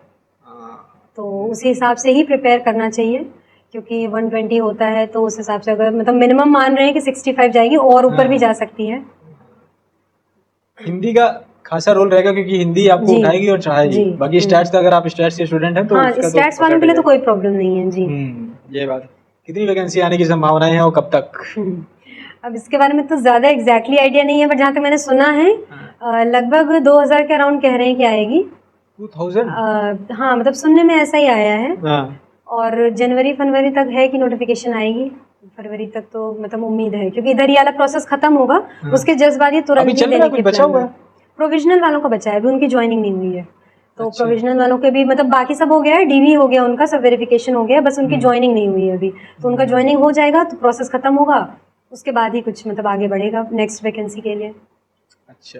Speaker 2: तो उसी हिसाब से ही प्रिपेयर करना चाहिए, क्योंकि 120 होता है तो उस हिसाब से अगर मतलब मिनिमम मान रहे हैं कि 65 जाएगी और ऊपर भी जा सकती है।
Speaker 1: हिंदी का खासा रोल रहेगा क्योंकि हिंदी आपको उठाएगी और चढ़ाएगी, बाकी स्टैट्स का अगर आप स्टैट्स के स्टूडेंट हैं तो
Speaker 2: हाँ, स्टैट्स वालों के लिए तो कोई प्रॉब्लम नहीं है जी।
Speaker 1: ये बात। कितनी वैकेंसी आने की संभावनाएं हैं और कब तक?
Speaker 2: अब इसके बारे में तो ज़्यादा एग्जैक्टली आइडिया नहीं है, बट जहाँ तक मैंने सुना है लगभग 2000 के अराउंड कह रहे हैं कि आएगी।
Speaker 1: 2000?
Speaker 2: हाँ, मतलब सुनने में ऐसा ही आया है। और जनवरी-फरवरी तक है कि नोटिफिकेशन आएगी, फरवरी तक तो मतलब उम्मीद है, क्योंकि इधर ये वाला प्रोसेस खत्म होगा उसके जस्ट बाद ये तुरंत ही देने की बचा हुआ है। प्रोविजनल वालों का बचा है, अभी उनकी ज्वाइनिंग नहीं हुई है, तो प्रोविजनल वालों के भी मतलब बाकी सब हो गया है, DV हो गया उनका, सब वेरिफिकेशन हो गया, बस उनकी ज्वाइनिंग नहीं हुई है अभी, तो उनका ज्वाइनिंग हो जाएगा तो प्रोसेस खत्म होगा, उसके बाद ही कुछ मतलब आगे बढ़ेगा नेक्स्ट वैकेंसी के लिए। अच्छा,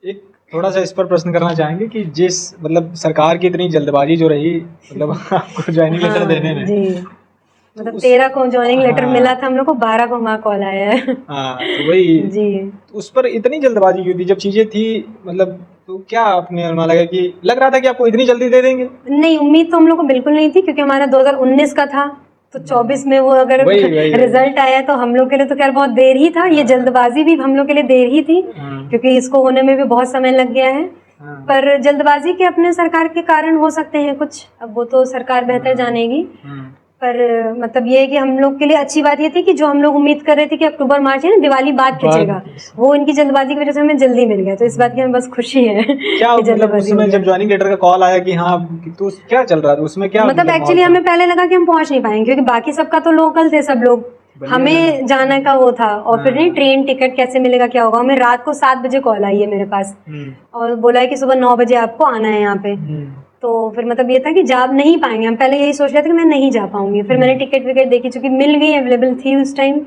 Speaker 1: एक थोड़ा सा इस पर प्रश्न करना चाहेंगे कि जिस मतलब सरकार की इतनी जल्दबाजी जो रही मतलब आपको ज्वाइनिंग लेटर देने में
Speaker 2: जी, मतलब 13 को ज्वाइनिंग लेटर मिला था हम लोग को, 12 को हमारा कॉल आया है।
Speaker 1: तो वही
Speaker 2: जी,
Speaker 1: उस पर इतनी जल्दबाजी क्यों थी जब चीजें थी मतलब, तो क्या आपने लगा कि लग रहा था कि आपको इतनी जल्दी दे देंगे?
Speaker 2: नहीं, उम्मीद तो हम लोग को बिल्कुल नहीं थी, क्योंकि हमारा 2019 का था, तो 24 में वो अगर रिजल्ट आया तो हम लोग के लिए तो खैर बहुत देर ही था, ये जल्दबाजी भी हम लोग के लिए देर ही थी, क्योंकि इसको होने में भी बहुत समय लग गया है। पर जल्दबाजी के अपने सरकार के कारण हो सकते हैं कुछ, अब वो तो सरकार बेहतर जानेगी, पर मतलब ये है कि हम लोग के लिए अच्छी बात ये थी कि जो हम लोग उम्मीद कर रहे थे कि अक्टूबर मार्च है ना दिवाली बाद खींचेगा, वो इनकी जल्दबाजी की वजह से हमें जल्दी मिल गया, तो इस बात की हमें बस खुशी है।
Speaker 1: क्या मतलब उसमें जब ज्वाइनिंग लेटर का कॉल आया कि हाँ, तो क्या चल रहा था उसमें, क्या
Speaker 2: मतलब एक्चुअली हमें पहले लगा कि हम पहुंच नहीं पाएंगे क्योंकि बाकी सबका तो लोकल थे सब लोग, हमें जाने का वो था। और फिर नहीं ट्रेन टिकट कैसे मिलेगा क्या होगा। हमें रात को 7 बजे कॉल आई है मेरे पास और बोला है कि सुबह 9 बजे आपको आना है यहाँ पे। तो फिर मतलब ये था कि जा नहीं पाएंगे, हम पहले यही सोच रहे थे कि मैं नहीं जा पाऊंगी। फिर मैंने टिकट विकेट देखी, चूंकि मिल गई, अवेलेबल थी उस टाइम,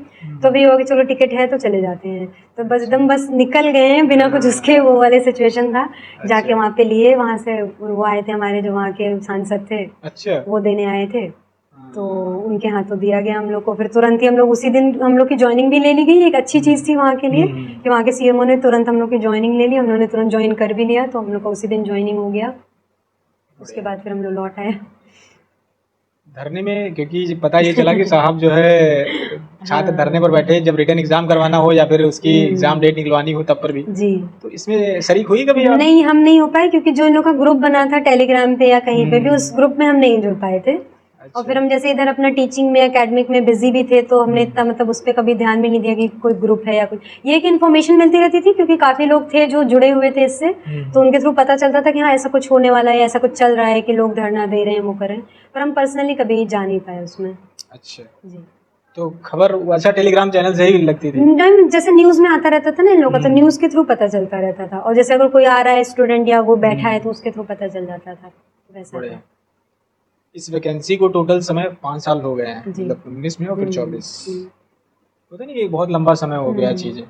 Speaker 2: तो भी होगा कि चलो टिकट है तो चले जाते हैं। तो बस एकदम बस निकल गए हैं बिना कुछ उसके, वो वाले सिचुएशन था। जाके वहाँ पे लिए, वहाँ से वो आए थे हमारे जो वहाँ के सांसद थे,
Speaker 1: अच्छा
Speaker 2: वो देने आए थे, तो उनके हाथों दिया गया हम लोग को। फिर तुरंत ही हम लोग उसी दिन हम लोग की ज्वाइनिंग भी ले ली गई। एक अच्छी चीज़ थी वहाँ के लिए कि वहाँ के सीएमओ ने तुरंत हम लोग की ज्वाइनिंग ले ली, हम लोगों ने तुरंत ज्वाइन कर भी लिया, तो हम लोग का उसी दिन ज्वाइनिंग हो गया। उसके बाद फिर हम लोग लौट आए
Speaker 1: धरने में, क्योंकि पता ये चला कि साहब जो है छात्र धरने पर बैठे, जब रिटर्न एग्जाम करवाना हो या फिर उसकी एग्जाम डेट निकलवानी हो तब पर भी
Speaker 2: जी।
Speaker 1: तो इसमें शरीक हुई कभी आप?
Speaker 2: नहीं, हम नहीं हो पाए क्योंकि जो इन लोग का ग्रुप बना था टेलीग्राम पे या कहीं पे भी, उस ग्रुप में हम नहीं जुड़ पाए थे। और फिर हम जैसे इधर अपना टीचिंग में एकेडमिक में बिजी भी थे, तो हमने इतना मतलब उस पर कभी ध्यान भी नहीं दिया कि कोई ग्रुप है या कुछ। ये एक इन्फॉर्मेशन मिलती रहती थी क्योंकि काफी लोग थे जो जुड़े हुए थे इससे, तो उनके थ्रू पता चलता था कि हाँ ऐसा कुछ होने वाला है, ऐसा कुछ चल रहा है कि लोग धरना दे रहे हैं, वो करें। पर हम पर्सनली कभी जा नहीं पाए उसमें।
Speaker 1: अच्छा
Speaker 2: जी।
Speaker 1: तो खबर अच्छा टेलीग्राम चैनल से ही लगती थी?
Speaker 2: जैसे न्यूज में आता रहता था ना इन लोगों का, तो न्यूज के थ्रू पता चलता रहता था। और जैसे अगर कोई आ रहा है स्टूडेंट या वो बैठा है तो उसके थ्रू पता चल जाता था, वैसा था।
Speaker 1: इस वैकेंसी को टोटल समय 5 साल हो गए हैं, मतलब 19 में और फिर 24। पता नहीं ये बहुत लंबा समय हो गया चीजें।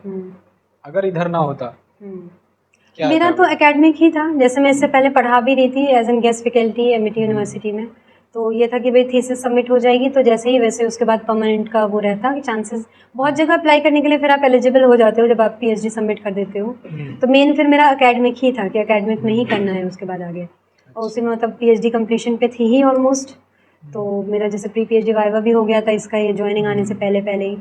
Speaker 1: अगर इधर ना होता क्या
Speaker 2: मेरा तो एकेडमिक ही था। जैसे मैं इससे पहले पढ़ा भी रही थी as an guest faculty Amity University में, तो ये था कि भाई थीसिस सबमिट हो जाएगी तो जैसे ही वैसे उसके बाद परमानेंट का वो रहता कि चांसेस बहुत जगह अप्लाई करने के लिए फिर आप एलिजिबल हो जाते हो जब आप पीएचडी सबमिट कर देते हो। तो मेन फिर मेरा एकेडमिक ही था कि एकेडमिक में ही करना है उसके बाद आगे, और उसी में मतलब पीएचडी कंप्लीशन पे थी ही ऑलमोस्ट। तो मेरा जैसे प्री पीएचडी वाइवा भी हो गया था इसका, ये ज्वाइनिंग आने से पहले ही।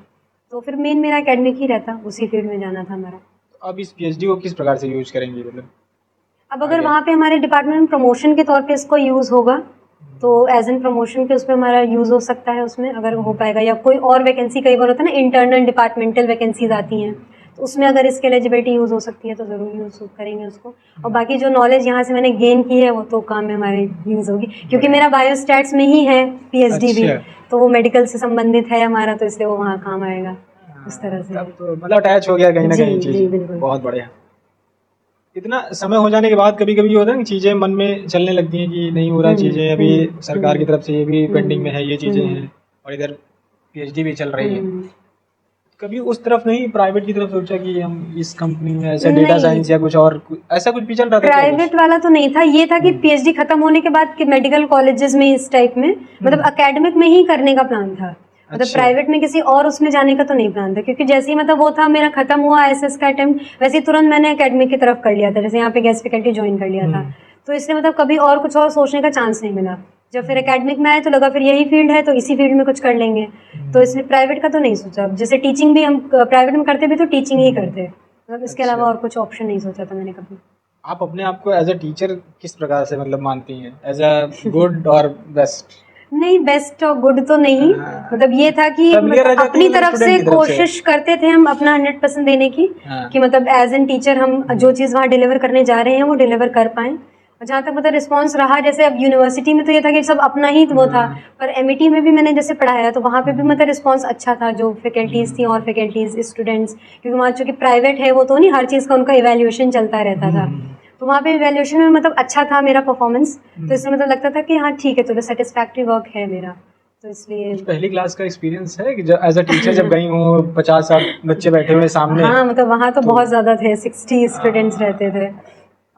Speaker 2: तो फिर मेन मेरा एकेडमिक ही रहता, उसी फील्ड में जाना था हमारा।
Speaker 1: अब इस पीएचडी को किस प्रकार से यूज करेंगे, मतलब
Speaker 2: अब अगर वहाँ पे हमारे डिपार्टमेंट में प्रमोशन के तौर पे इसको यूज़ होगा तो एज एन प्रमोशन के उस पर हमारा यूज़ हो सकता है, उसमें अगर हो पाएगा। या कोई और वैकेंसी कई बार होता है ना, इंटरनल डिपार्टमेंटल वैकेंसीज आती हैं, तो उसमें अगर इसकी एलिजिबिलिटी यूज़ हो सकती है तो ज़रूर यूज़ करेंगे उसको। और बाकी जो नॉलेज यहाँ से मैंने गेन की है वो तो काम में हमारे यूज़ होगी, क्योंकि मेरा बायोस्टैट्स में ही है पीएचडी भी, तो वो मेडिकल से संबंधित है हमारा, तो इसलिए वो वहाँ काम आएगा उस तरह से।
Speaker 1: तो मतलब अटैच हो गया कहीं ना कहीं चीज। बहुत बढ़िया। इतना समय हो जाने के बाद कभी कभी होता है ना, चीजें मन में चलने लगती हैं कि नहीं हो रहा चीजें, अभी सरकार की तरफ से ये भी पेंडिंग में है, ये चीजें हैं, और इधर पीएचडी भी चल रही है। कभी उस तरफ नहीं, प्राइवेट की तरफ सोचा कि हम इस कंपनी में ऐसा डेटा साइंस या कुछ और ऐसा कुछ भी चल रहा था?
Speaker 2: प्राइवेट वाला तो नहीं था, ये था कि पीएचडी खत्म होने के बाद मेडिकल कॉलेजेस में इस टाइप में मतलब एकेडमिक में ही करने का प्लान था। मतलब प्राइवेट में किसी और उसमें जाने का तो नहीं प्लान था, क्योंकि जैसे ही मतलब वो था मेरा खत्म हुआ एसएस का अटेम्प्ट, वैसे ही तुरंत मैंने एकेडमिक की तरफ कर लिया था, जैसे यहाँ पे गेस्ट फैकल्टी ज्वाइन कर लिया था। तो इसलिए मतलब कभी और कुछ और सोचने का चांस नहीं मिला। जब फिर एकेडमिक में आए तो लगा फिर यही फील्ड है तो इसी फील्ड में कुछ कर लेंगे, तो इसलिए प्राइवेट का तो नहीं सोचा। जैसे टीचिंग भी हम प्राइवेट में करते भी तो टीचिंग ही करते, मतलब इसके अलावा और कुछ ऑप्शन नहीं सोचा था मैंने कभी।
Speaker 1: आप अपने आप को एज अ टीचर किस प्रकार से मतलब मानती हैं, एज अ गुड और बेस्ट?
Speaker 2: नहीं, बेस्ट और गुड तो नहीं, मतलब ये था कि अपनी तरफ से कोशिश करते थे हम अपना 100% देने की, कि मतलब एज एन टीचर हम जो चीज़ वहाँ डिलीवर करने जा रहे हैं वो डिलीवर कर पाएं। और जहाँ तक मतलब रिस्पांस रहा, जैसे अब यूनिवर्सिटी में तो ये था कि सब अपना ही वो था, पर एमईटी में भी मैंने जैसे पढ़ाया तो वहाँ पे भी मतलब रिस्पांस अच्छा था, जो फैकल्टीज थी और फैकल्टीज स्टूडेंट्स, क्योंकि वहाँ चूँकि प्राइवेट है वो तो नहीं, हर चीज़ का उनका इवैल्यूएशन चलता रहता था, तो वहाँ पे इवैल्यूएशन में मतलब अच्छा था मेरा परफॉर्मेंस, तो इसमें मतलब लगता था कि हाँ ठीक है, चलो सेटिस्फैक्टरी वर्क है मेरा, तो इसलिए।
Speaker 1: पहली क्लास का एक्सपीरियंस है कि एज अ टीचर जब गई हूँ, 50-60 बच्चे बैठे हुए सामने?
Speaker 2: हाँ, मतलब वहाँ तो बहुत ज़्यादा थे, 60 स्टूडेंट्स रहते थे।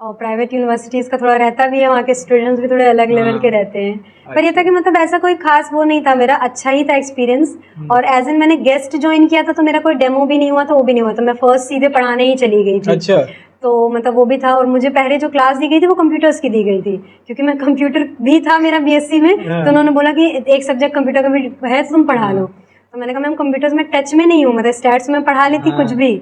Speaker 2: और प्राइवेट यूनिवर्सिटीज़ का थोड़ा रहता भी है, वहाँ के स्टूडेंट्स भी थोड़े अलग लेवल के रहते हैं। पर ये था कि मतलब ऐसा कोई खास वो नहीं था मेरा, अच्छा ही था एक्सपीरियंस। और एज एन मैंने गेस्ट ज्वाइन किया था तो मेरा कोई डेमो भी नहीं हुआ था, वो भी नहीं हुआ था, मैं फर्स्ट सीधे पढ़ाने ही चली गई थी।
Speaker 1: अच्छा।
Speaker 2: तो मतलब वो भी था, और मुझे पहले जो क्लास दी गई थी वो कंप्यूटर्स की दी गई थी, क्योंकि मैं कंप्यूटर भी था मेरा बीएससी में, तो उन्होंने बोला कि एक सब्जेक्ट कंप्यूटर का है तो तुम पढ़ा लो। तो मैंने कहा मैम कंप्यूटर्स में टच में नहीं हूँ, मतलब स्टैट्स में पढ़ा लेती कुछ भी,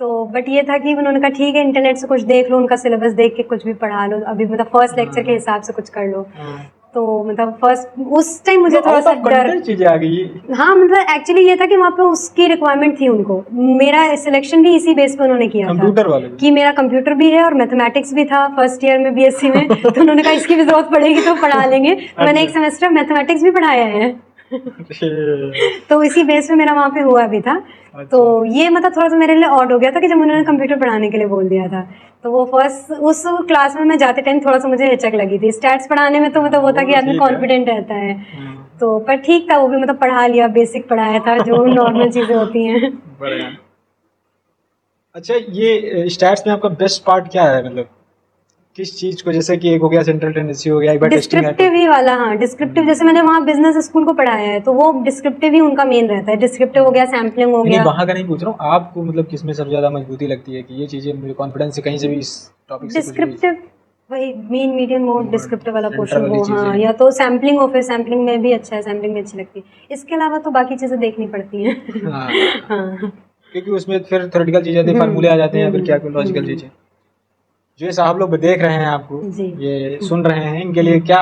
Speaker 2: तो बट ये था कि उन्होंने कहा ठीक है इंटरनेट से कुछ देख लो, उनका सिलेबस देख के कुछ भी पढ़ा लो, अभी मतलब फर्स्ट लेक्चर के हिसाब से कुछ कर लो। तो मतलब फर्स्ट उस टाइम मुझे थोड़ा सा डर,
Speaker 1: चीजें आ गई।
Speaker 2: हाँ मतलब एक्चुअली ये था कि वहाँ पे उसकी रिक्वायरमेंट थी उनको, मेरा सिलेक्शन भी इसी बेस पे उन्होंने किया
Speaker 1: कंप्यूटर
Speaker 2: था
Speaker 1: वाले
Speaker 2: कि मेरा कंप्यूटर भी है और मैथमेटिक्स भी था फर्स्ट ईयर में बीएससी में तो उन्होंने कहा इसकी भी जरूरत पड़ेगी तो पढ़ा लेंगे, तो मैंने एक सेमेस्टर मैथमेटिक्स भी पढ़ाया है तो इसी बेस पे मेरा वहाँ पे हुआ भी था। तो ये मतलब थोड़ा सा मेरे लिए ऑड हो गया था कि जब उन्होंने कंप्यूटर पढ़ाने के लिए बोल दिया था, तो वो फर्स्ट उस क्लास में मैं जाते टाइम थोड़ा सा मुझे हिचक लगी थी। स्टैट्स पढ़ाने में तो मतलब वो था कि आदमी कॉन्फिडेंट रहता है, तो पर ठीक था वो भी, मतलब पढ़ा लिया, बेसिक पढ़ाया था जो नॉर्मल चीजें होती हैं।
Speaker 1: बढ़िया। अच्छा, ये स्टैट्स में आपका बेस्ट पार्ट क्या है, मतलब किस चीज को, जैसे कि एक हो गया सेंट्रल टेंडेंसी हो गया, एक बार टेस्टिंग है
Speaker 2: डिस्क्रिप्टिव ही वाला, हाँ डिस्क्रिप्टिव, जैसे मैंने वहाँ बिजनेस स्कूल को पढ़ाया है तो वो डिस्क्रिप्टिव ही उनका मेन रहता है। डिस्क्रिप्टिव हो गया, सैम्पलिंग हो गया।
Speaker 1: वहाँ का नहीं पूछ रहा हूँ, आपको मतलब किसमें सबसे ज्यादा मजबूती लगती है कि ये चीजें मुझे कॉन्फिडेंस से कहीं से भी इस टॉपिक से
Speaker 2: डिस्क्रिप्टिव, वही मेन मीडियम मोड डिस्क्रिप्टिव वाला पोर्शन हो, हाँ,
Speaker 1: चीजें।
Speaker 2: या तो सैम्पलिंग हो, फिर सैम्पलिंग में भी अच्छा है, सैम्पलिंग में अच्छी लगती है। इसके अलावा तो बाकी चीजें देखनी पड़ती हैं
Speaker 1: हाँ,
Speaker 2: हाँ
Speaker 1: क्योंकि उसमें फिर थ्योरेटिकल चीजें आती है, फार्मूले आ जाते हैं, फिर क्या लॉजिकल चीजें। जो ये साहब लोग देख रहे हैं आपको,
Speaker 2: जी।
Speaker 1: ये सुन रहे हैं, इनके लिए क्या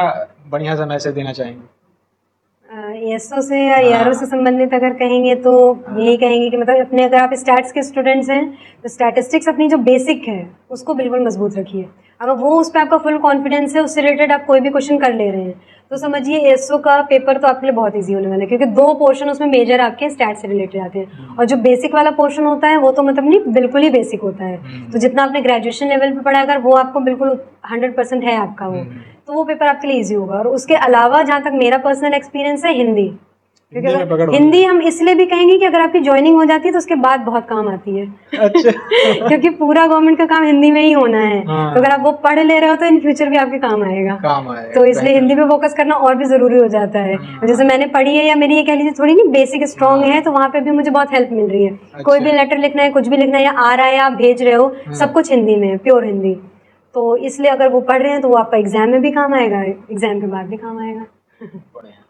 Speaker 1: बढ़िया सा मैसेज देना चाहेंगे?
Speaker 2: एसओ से या ERO से संबंधित अगर कहेंगे तो यही कहेंगे कि मतलब अपने, अगर आप स्टैट्स के स्टूडेंट्स हैं तो स्टैटिस्टिक्स अपनी जो बेसिक है उसको बिल्कुल मजबूत रखिए। अगर वो उस पर आपका फुल कॉन्फिडेंस है, उससे रिलेटेड आप कोई भी क्वेश्चन कर ले रहे हैं, तो समझिए एसओ का पेपर तो आपके लिए बहुत ईजी होने वाला है, क्योंकि 2 पोर्शन उसमें मेजर आपके स्टैट से रिलेटेड आते हैं, और जो बेसिक वाला पोर्शन होता है वो तो मतलब नहीं, बिल्कुल ही बेसिक होता है। तो जितना आपने ग्रेजुएशन लेवल पे पढ़ा, अगर वो आपको बिल्कुल 100% है आपका वो, तो वो पेपर आपके लिए ईजी होगा। और उसके अलावा जहाँ तक मेरा पर्सनल एक्सपीरियंस है, हिंदी, क्योंकि अगर हिंदी हम इसलिए भी कहेंगे कि अगर आपकी ज्वाइनिंग हो जाती है तो उसके बाद बहुत काम आती है
Speaker 1: अच्छा
Speaker 2: क्योंकि पूरा गवर्नमेंट का काम हिंदी में ही होना है। तो अगर आप वो पढ़ ले रहे हो तो इन फ्यूचर भी आपके काम आएगा, तो इसलिए हिंदी पे फोकस करना और भी जरूरी हो जाता है। जैसे मैंने पढ़ी है, या मेरी ये कह लीजिए थोड़ी नहीं बेसिक स्ट्रॉन्ग है, तो वहाँ पे भी मुझे बहुत हेल्प मिल रही है। कोई भी लेटर लिखना है, कुछ भी लिखना है, या आ रहा है आप भेज रहे हो, सब कुछ हिंदी में है, प्योर हिंदी। तो इसलिए अगर वो पढ़ रहे हैं तो वो आपका एग्जाम में भी काम आएगा, एग्जाम के बाद भी काम आएगा।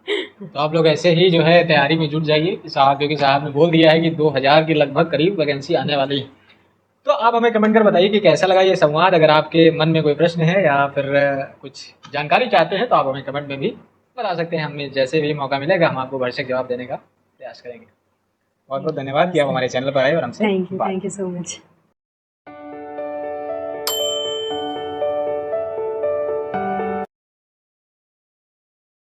Speaker 1: तो आप लोग ऐसे ही जो है तैयारी में जुट जाइए साहब, क्योंकि साहब ने बोल दिया है कि 2000 के लगभग करीब वैकेंसी आने वाली है। तो आप हमें कमेंट कर बताइए कि कैसा लगा ये संवाद। अगर आपके मन में कोई प्रश्न है या फिर कुछ जानकारी चाहते हैं तो आप हमें कमेंट में भी बता सकते हैं। हमें जैसे भी मौका मिलेगा हम आपको भरसक जवाब देने का प्रयास करेंगे। बहुत बहुत धन्यवाद कि आप हमारे चैनल पर आए और हमसे
Speaker 2: थैंक यू सो मच।